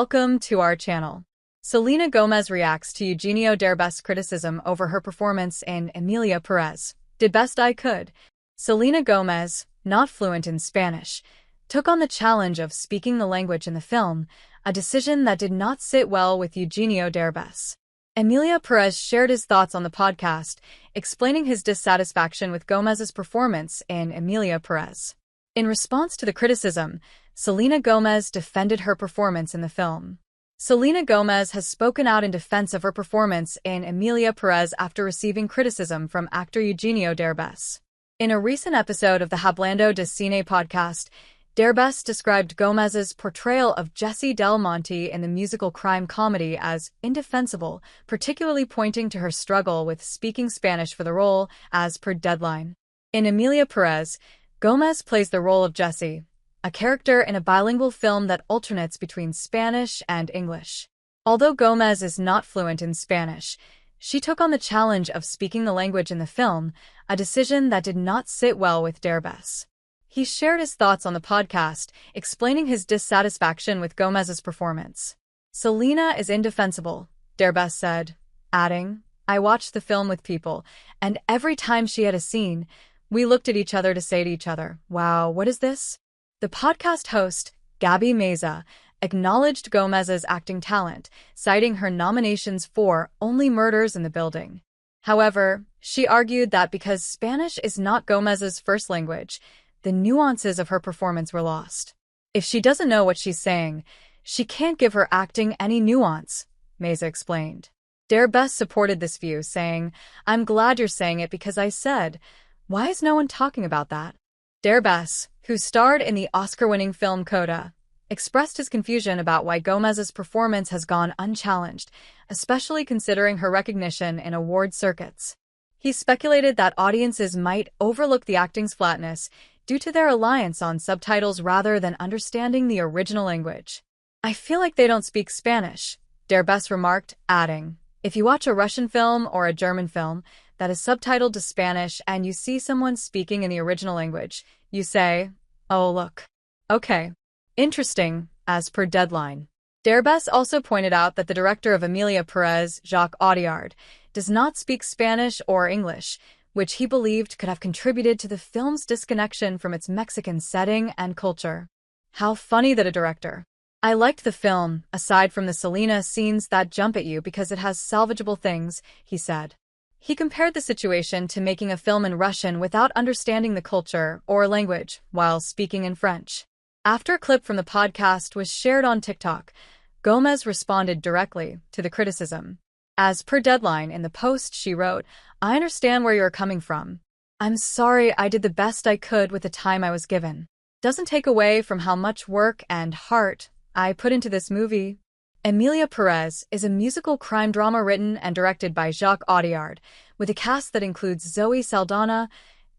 Welcome to our channel. Selena Gomez reacts to Eugenio Derbez criticism over her performance in Emilia Perez. Did best I could. Selena Gomez, not fluent in Spanish, took on the challenge of speaking the language in the film, a decision that did not sit well with Eugenio Derbez. Emilia Perez shared his thoughts on the podcast, explaining his dissatisfaction with Gomez's performance in Emilia Perez. In response to the criticism, Selena Gomez defended her performance in the film. Selena Gomez has spoken out in defense of her performance in Emilia Perez after receiving criticism from actor Eugenio Derbez. In a recent episode of the Hablando de Cine podcast, Derbez described Gomez's portrayal of Jessie Del Monte in the musical crime comedy as indefensible, particularly pointing to her struggle with speaking Spanish for the role, as per Deadline. In Emilia Perez, Gomez plays the role of Jessie, a character in a bilingual film that alternates between Spanish and English. Although Gomez is not fluent in Spanish, she took on the challenge of speaking the language in the film, a decision that did not sit well with Derbez. He shared his thoughts on the podcast, explaining his dissatisfaction with Gomez's performance. "Selena is indefensible," Derbez said, adding, "I watched the film with people, and every time she had a scene, we looked at each other to say to each other, 'Wow, what is this?'" The podcast host, Gabby Meza, acknowledged Gomez's acting talent, citing her nominations for Only Murders in the Building. However, she argued that because Spanish is not Gomez's first language, the nuances of her performance were lost. "If she doesn't know what she's saying, she can't give her acting any nuance," Meza explained. Derbez supported this view, saying, "I'm glad you're saying it because I said, why is no one talking about that?" Derbez, who starred in the Oscar-winning film Coda, expressed his confusion about why Gomez's performance has gone unchallenged, especially considering her recognition in award circuits. He speculated that audiences might overlook the acting's flatness due to their reliance on subtitles rather than understanding the original language. "I feel like they don't speak Spanish," Derbez remarked, adding, "If you watch a Russian film or a German film that is subtitled to Spanish and you see someone speaking in the original language, you say, 'Oh, look. Okay. Interesting,' as per Deadline." Derbez also pointed out that the director of Emilia Perez, Jacques Audiard, does not speak Spanish or English, which he believed could have contributed to the film's disconnection from its Mexican setting and culture. "How funny that a director. I liked the film, aside from the Selena scenes that jump at you because it has salvageable things," he said. He compared the situation to making a film in Russian without understanding the culture or language while speaking in French. After a clip from the podcast was shared on TikTok, Gomez responded directly to the criticism. As per Deadline, in the post she wrote, "I understand where you're coming from. I'm sorry I did the best I could with the time I was given. Doesn't take away from how much work and heart I put into this movie." Emilia Perez is a musical crime drama written and directed by Jacques Audiard, with a cast that includes Zoe Saldana,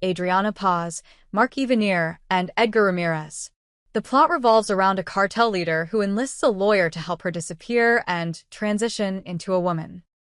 Adriana Paz, Marc Evanier, and Edgar Ramirez. The plot revolves around a cartel leader who enlists a lawyer to help her disappear and transition into a woman.